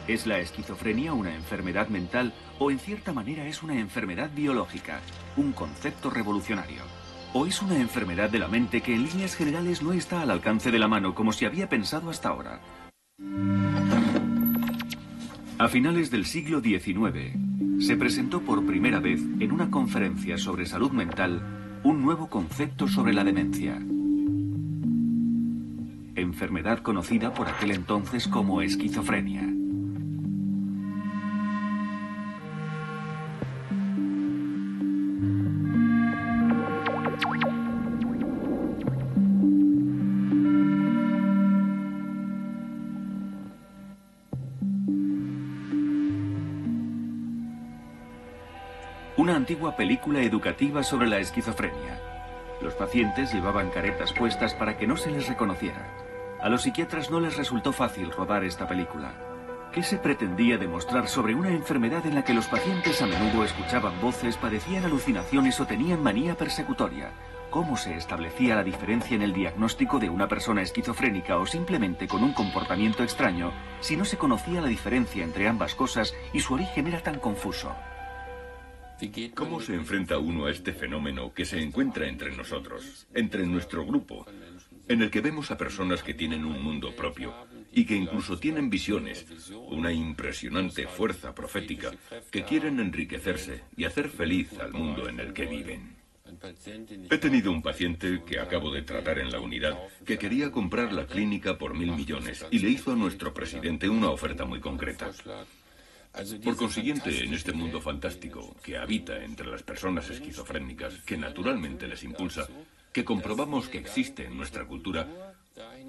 ¿Es la esquizofrenia una enfermedad mental o en cierta manera es una enfermedad biológica, un concepto revolucionario? ¿O es una enfermedad de la mente que en líneas generales no está al alcance de la mano como se había pensado hasta ahora? A finales del siglo XIX, se presentó por primera vez en una conferencia sobre salud mental un nuevo concepto sobre la demencia. Enfermedad conocida por aquel entonces como esquizofrenia. Una antigua película educativa sobre la esquizofrenia. Los pacientes llevaban caretas puestas para que no se les reconociera. A los psiquiatras no les resultó fácil rodar esta película. ¿Qué se pretendía demostrar sobre una enfermedad en la que los pacientes a menudo escuchaban voces, padecían alucinaciones o tenían manía persecutoria? ¿Cómo se establecía la diferencia en el diagnóstico de una persona esquizofrénica o simplemente con un comportamiento extraño si no se conocía la diferencia entre ambas cosas y su origen era tan confuso? ¿Cómo se enfrenta uno a este fenómeno que se encuentra entre nosotros, entre nuestro grupo, en el que vemos a personas que tienen un mundo propio y que incluso tienen visiones, una impresionante fuerza profética, que quieren enriquecerse y hacer feliz al mundo en el que viven? He tenido un paciente que acabo de tratar en la unidad que quería comprar la clínica por 1.000 millones y le hizo a nuestro presidente una oferta muy concreta. Por consiguiente, en este mundo fantástico que habita entre las personas esquizofrénicas, que naturalmente les impulsa, que comprobamos que existe en nuestra cultura,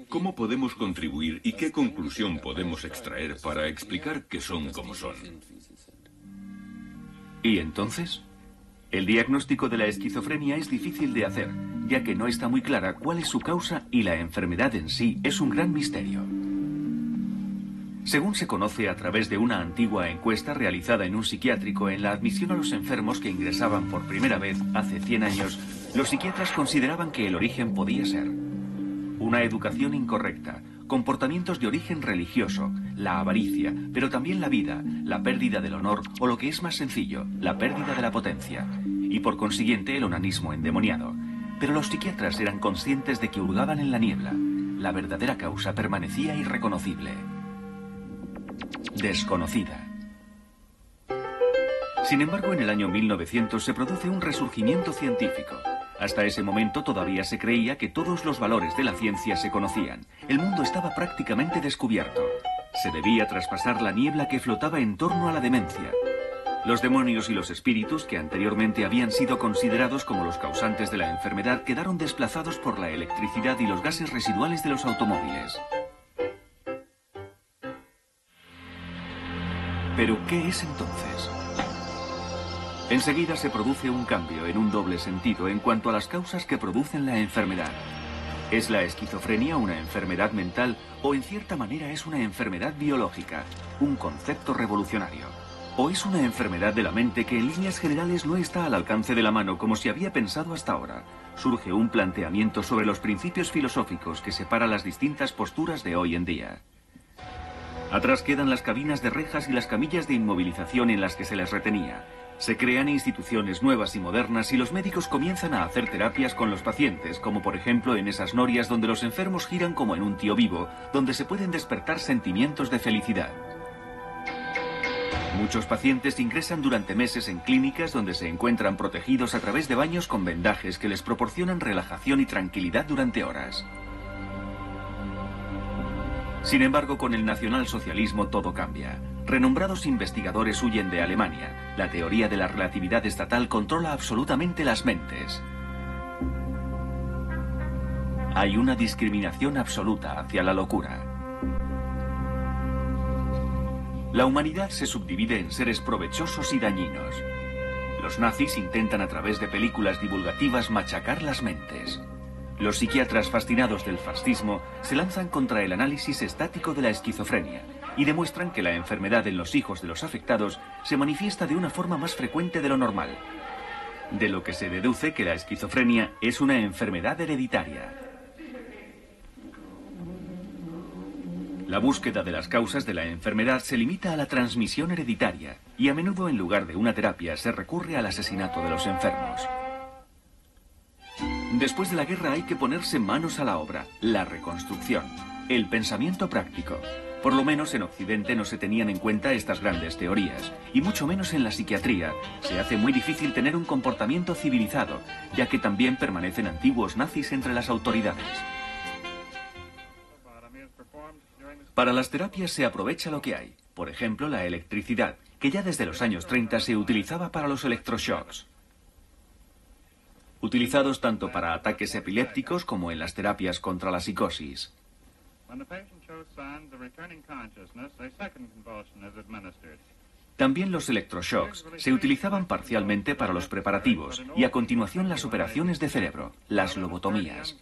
¿cómo podemos contribuir y qué conclusión podemos extraer para explicar que son como son? ¿Y entonces? El diagnóstico de la esquizofrenia es difícil de hacer, ya que no está muy clara cuál es su causa y la enfermedad en sí es un gran misterio. Según se conoce a través de una antigua encuesta realizada en un psiquiátrico en la admisión a los enfermos que ingresaban por primera vez hace 100 años, los psiquiatras consideraban que el origen podía ser una educación incorrecta, comportamientos de origen religioso, la avaricia, pero también la vida, la pérdida del honor o lo que es más sencillo, la pérdida de la potencia, y por consiguiente el onanismo endemoniado. Pero los psiquiatras eran conscientes de que hurgaban en la niebla. La verdadera causa permanecía irreconocible. Desconocida. Sin embargo, en el año 1900 se produce un resurgimiento científico. Hasta ese momento todavía se creía que todos los valores de la ciencia se conocían. El mundo estaba prácticamente descubierto. Se debía traspasar la niebla que flotaba en torno a la demencia. Los demonios y los espíritus, que anteriormente habían sido considerados como los causantes de la enfermedad, quedaron desplazados por la electricidad y los gases residuales de los automóviles. ¿Pero qué es entonces? Enseguida se produce un cambio en un doble sentido en cuanto a las causas que producen la enfermedad. ¿Es la esquizofrenia una enfermedad mental o en cierta manera es una enfermedad biológica, un concepto revolucionario? ¿O es una enfermedad de la mente que en líneas generales no está al alcance de la mano como se había pensado hasta ahora? Surge un planteamiento sobre los principios filosóficos que separa las distintas posturas de hoy en día. Atrás quedan las cabinas de rejas y las camillas de inmovilización en las que se les retenía. Se crean instituciones nuevas y modernas y los médicos comienzan a hacer terapias con los pacientes, como por ejemplo en esas norias donde los enfermos giran como en un tío vivo, donde se pueden despertar sentimientos de felicidad. Muchos pacientes ingresan durante meses en clínicas donde se encuentran protegidos a través de baños con vendajes que les proporcionan relajación y tranquilidad durante horas. Sin embargo, con el nacionalsocialismo todo cambia. Renombrados investigadores huyen de Alemania. La teoría de la relatividad estatal controla absolutamente las mentes. Hay una discriminación absoluta hacia la locura. La humanidad se subdivide en seres provechosos y dañinos. Los nazis intentan a través de películas divulgativas machacar las mentes. Los psiquiatras fascinados del fascismo se lanzan contra el análisis estático de la esquizofrenia y demuestran que la enfermedad en los hijos de los afectados se manifiesta de una forma más frecuente de lo normal, de lo que se deduce que la esquizofrenia es una enfermedad hereditaria. La búsqueda de las causas de la enfermedad se limita a la transmisión hereditaria y a menudo en lugar de una terapia se recurre al asesinato de los enfermos. Después de la guerra hay que ponerse manos a la obra, la reconstrucción, el pensamiento práctico. Por lo menos en Occidente no se tenían en cuenta estas grandes teorías, y mucho menos en la psiquiatría. Se hace muy difícil tener un comportamiento civilizado, ya que también permanecen antiguos nazis entre las autoridades. Para las terapias se aprovecha lo que hay, por ejemplo la electricidad, que ya desde los años 30 se utilizaba para los electroshocks. Utilizados tanto para ataques epilépticos como en las terapias contra la psicosis. También los electroshocks se utilizaban parcialmente para los preparativos y a continuación las operaciones de cerebro, las lobotomías.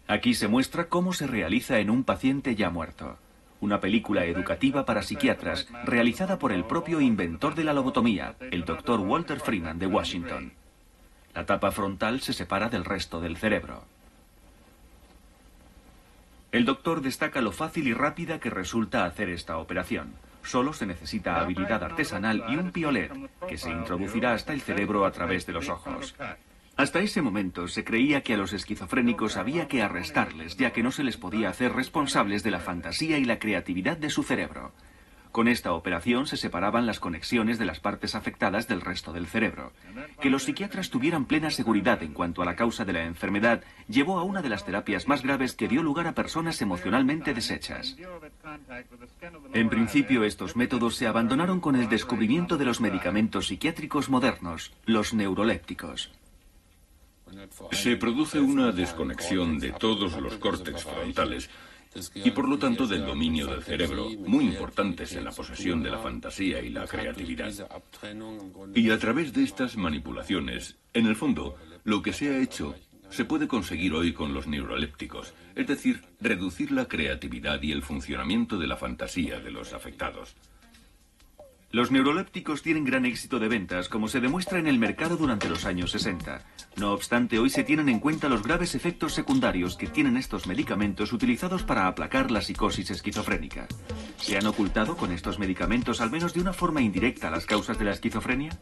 Aquí se muestra cómo se realiza en un paciente ya muerto. Una película educativa para psiquiatras realizada por el propio inventor de la lobotomía, el Dr. Walter Freeman de Washington. La tapa frontal se separa del resto del cerebro. El doctor destaca lo fácil y rápida que resulta hacer esta operación. Solo se necesita habilidad artesanal y un piolet, que se introducirá hasta el cerebro a través de los ojos. Hasta ese momento se creía que a los esquizofrénicos había que arrestarles, ya que no se les podía hacer responsables de la fantasía y la creatividad de su cerebro. Con esta operación se separaban las conexiones de las partes afectadas del resto del cerebro. Que los psiquiatras tuvieran plena seguridad en cuanto a la causa de la enfermedad llevó a una de las terapias más graves que dio lugar a personas emocionalmente deshechas. En principio, estos métodos se abandonaron con el descubrimiento de los medicamentos psiquiátricos modernos, los neurolépticos. Se produce una desconexión de todos los córtex frontales y por lo tanto del dominio del cerebro, muy importantes en la posesión de la fantasía y la creatividad. Y a través de estas manipulaciones, en el fondo, lo que se ha hecho se puede conseguir hoy con los neurolépticos, es decir, reducir la creatividad y el funcionamiento de la fantasía de los afectados. Los neurolépticos tienen gran éxito de ventas, como se demuestra en el mercado durante los años 60. No obstante, hoy se tienen en cuenta los graves efectos secundarios que tienen estos medicamentos utilizados para aplacar la psicosis esquizofrénica. ¿Se han ocultado con estos medicamentos, al menos de una forma indirecta, las causas de la esquizofrenia?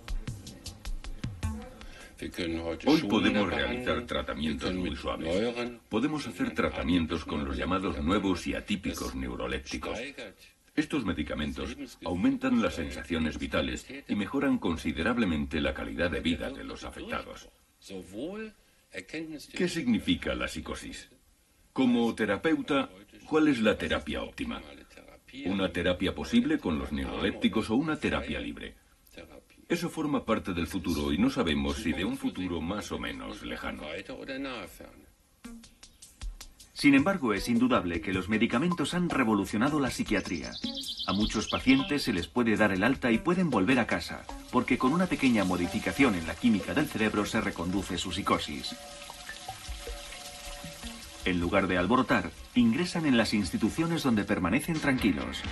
Hoy podemos realizar tratamientos muy suaves. Podemos hacer tratamientos con los llamados nuevos y atípicos neurolépticos. Estos medicamentos aumentan las sensaciones vitales y mejoran considerablemente la calidad de vida de los afectados. ¿Qué significa la psicosis? Como terapeuta, ¿cuál es la terapia óptima? ¿Una terapia posible con los neurolépticos o una terapia libre? Eso forma parte del futuro y no sabemos si de un futuro más o menos lejano. Sin embargo, es indudable que los medicamentos han revolucionado la psiquiatría. A muchos pacientes se les puede dar el alta y pueden volver a casa, porque con una pequeña modificación en la química del cerebro se reconduce su psicosis. En lugar de alborotar, ingresan en las instituciones donde permanecen tranquilos.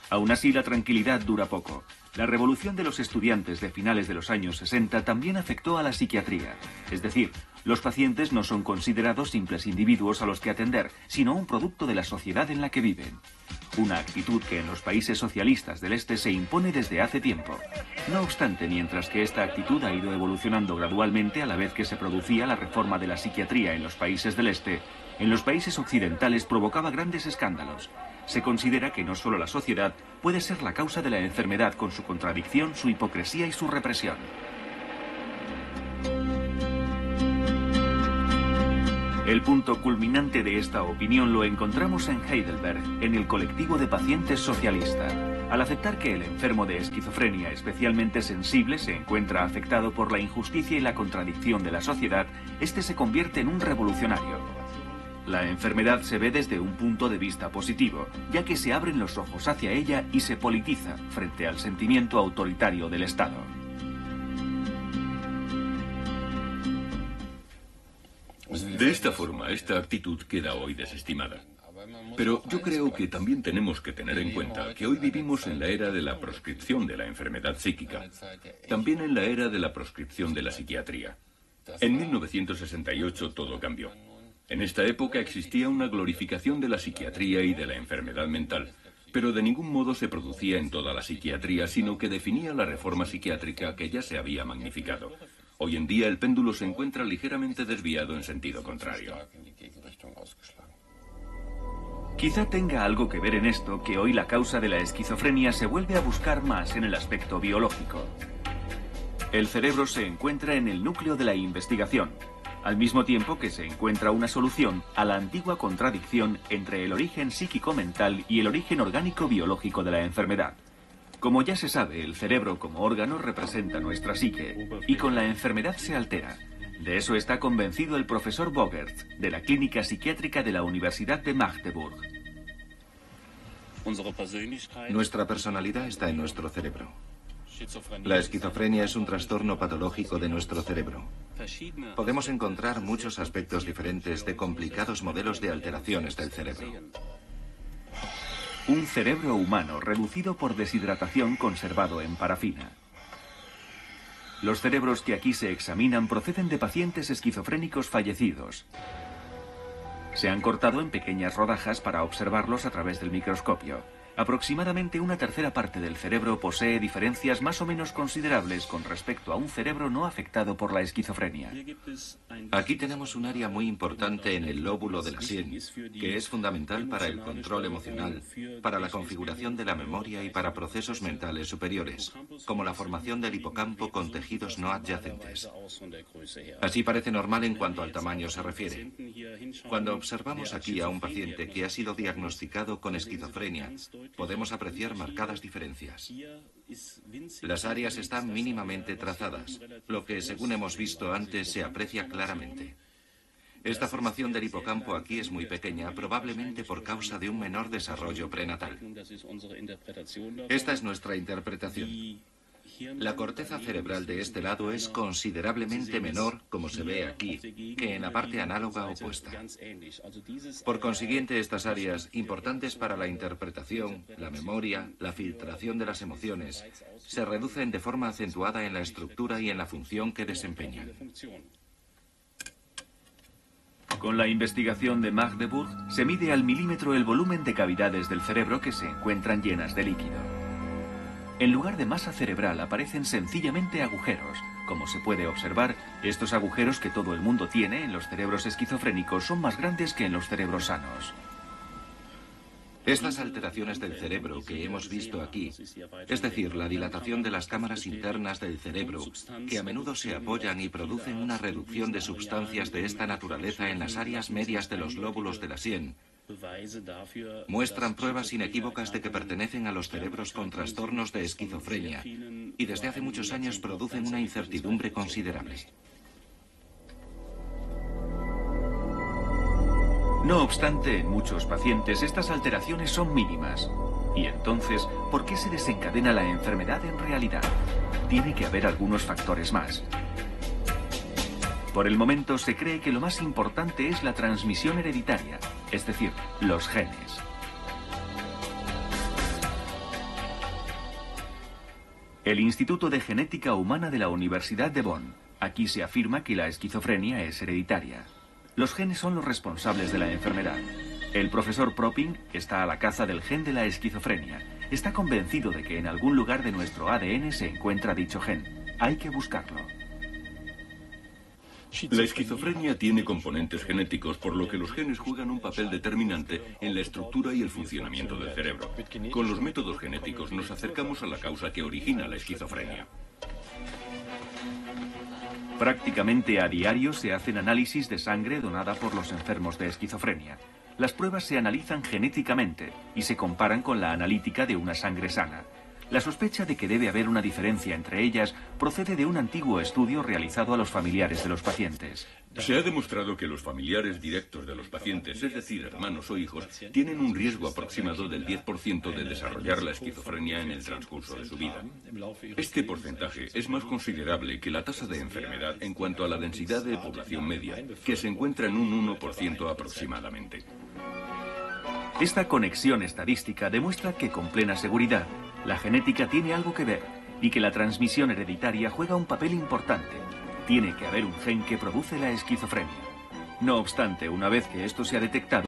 Aún así, la tranquilidad dura poco. La revolución de los estudiantes de finales de los años 60 también afectó a la psiquiatría. Es decir, los pacientes no son considerados simples individuos a los que atender, sino un producto de la sociedad en la que viven. Una actitud que en los países socialistas del Este se impone desde hace tiempo. No obstante, mientras que esta actitud ha ido evolucionando gradualmente a la vez que se producía la reforma de la psiquiatría en los países del Este, en los países occidentales provocaba grandes escándalos. Se considera que no solo la sociedad puede ser la causa de la enfermedad con su contradicción, su hipocresía y su represión. El punto culminante de esta opinión lo encontramos en Heidelberg, en el colectivo de pacientes socialista. Al aceptar que el enfermo de esquizofrenia especialmente sensible se encuentra afectado por la injusticia y la contradicción de la sociedad, este se convierte en un revolucionario. La enfermedad se ve desde un punto de vista positivo, ya que se abren los ojos hacia ella y se politiza frente al sentimiento autoritario del Estado. De esta forma, esta actitud queda hoy desestimada. Pero yo creo que también tenemos que tener en cuenta que hoy vivimos en la era de la proscripción de la enfermedad psíquica, también en la era de la proscripción de la psiquiatría. En 1968 todo cambió. En esta época existía una glorificación de la psiquiatría y de la enfermedad mental, pero de ningún modo se producía en toda la psiquiatría, sino que definía la reforma psiquiátrica que ya se había magnificado. Hoy en día el péndulo se encuentra ligeramente desviado en sentido contrario. Quizá tenga algo que ver en esto que hoy la causa de la esquizofrenia se vuelve a buscar más en el aspecto biológico. El cerebro se encuentra en el núcleo de la investigación, al mismo tiempo que se encuentra una solución a la antigua contradicción entre el origen psíquico-mental y el origen orgánico-biológico de la enfermedad. Como ya se sabe, el cerebro como órgano representa nuestra psique, y con la enfermedad se altera. De eso está convencido el profesor Bogert, de la Clínica Psiquiátrica de la Universidad de Magdeburg. Nuestra personalidad está en nuestro cerebro. La esquizofrenia es un trastorno patológico de nuestro cerebro. Podemos encontrar muchos aspectos diferentes de complicados modelos de alteraciones del cerebro. Un cerebro humano reducido por deshidratación conservado en parafina. Los cerebros que aquí se examinan proceden de pacientes esquizofrénicos fallecidos. Se han cortado en pequeñas rodajas para observarlos a través del microscopio. Aproximadamente una tercera parte del cerebro posee diferencias más o menos considerables con respecto a un cerebro no afectado por la esquizofrenia. Aquí tenemos un área muy importante en el lóbulo de la sien, que es fundamental para el control emocional, para la configuración de la memoria y para procesos mentales superiores, como la formación del hipocampo con tejidos no adyacentes. Así parece normal en cuanto al tamaño se refiere. Cuando observamos aquí a un paciente que ha sido diagnosticado con esquizofrenia, podemos apreciar marcadas diferencias. Las áreas están mínimamente trazadas, lo que, según hemos visto antes, se aprecia claramente. Esta formación del hipocampo aquí es muy pequeña, probablemente por causa de un menor desarrollo prenatal. Esta es nuestra interpretación. La corteza cerebral de este lado es considerablemente menor, como se ve aquí, que en la parte análoga opuesta. Por consiguiente, estas áreas, importantes para la interpretación, la memoria, la filtración de las emociones, se reducen de forma acentuada en la estructura y en la función que desempeñan. Con la investigación de Magdeburg, se mide al milímetro el volumen de cavidades del cerebro que se encuentran llenas de líquido. En lugar de masa cerebral aparecen sencillamente agujeros. Como se puede observar, estos agujeros que todo el mundo tiene en los cerebros esquizofrénicos son más grandes que en los cerebros sanos. Estas alteraciones del cerebro que hemos visto aquí, es decir, la dilatación de las cámaras internas del cerebro, que a menudo se apoyan y producen una reducción de sustancias de esta naturaleza en las áreas medias de los lóbulos de la sien, muestran pruebas inequívocas de que pertenecen a los cerebros con trastornos de esquizofrenia y desde hace muchos años producen una incertidumbre considerable. No obstante, en muchos pacientes estas alteraciones son mínimas. Y entonces, ¿por qué se desencadena la enfermedad en realidad? Tiene que haber algunos factores más. Por el momento se cree que lo más importante es la transmisión hereditaria, es decir, los genes. El Instituto de Genética Humana de la Universidad de Bonn. Aquí se afirma que la esquizofrenia es hereditaria. Los genes son los responsables de la enfermedad. El profesor Propping está a la caza del gen de la esquizofrenia. Está convencido de que en algún lugar de nuestro ADN se encuentra dicho gen. Hay que buscarlo. La esquizofrenia tiene componentes genéticos, por lo que los genes juegan un papel determinante en la estructura y el funcionamiento del cerebro. Con los métodos genéticos nos acercamos a la causa que origina la esquizofrenia. Prácticamente a diario se hacen análisis de sangre donada por los enfermos de esquizofrenia. Las pruebas se analizan genéticamente y se comparan con la analítica de una sangre sana. La sospecha de que debe haber una diferencia entre ellas procede de un antiguo estudio realizado a los familiares de los pacientes. Se ha demostrado que los familiares directos de los pacientes, es decir, hermanos o hijos, tienen un riesgo aproximado del 10% de desarrollar la esquizofrenia en el transcurso de su vida. Este porcentaje es más considerable que la tasa de enfermedad en cuanto a la densidad de población media, que se encuentra en un 1% aproximadamente. Esta conexión estadística demuestra que con plena seguridad la genética tiene algo que ver y que la transmisión hereditaria juega un papel importante. Tiene que haber un gen que produce la esquizofrenia. No obstante, una vez que esto se ha detectado,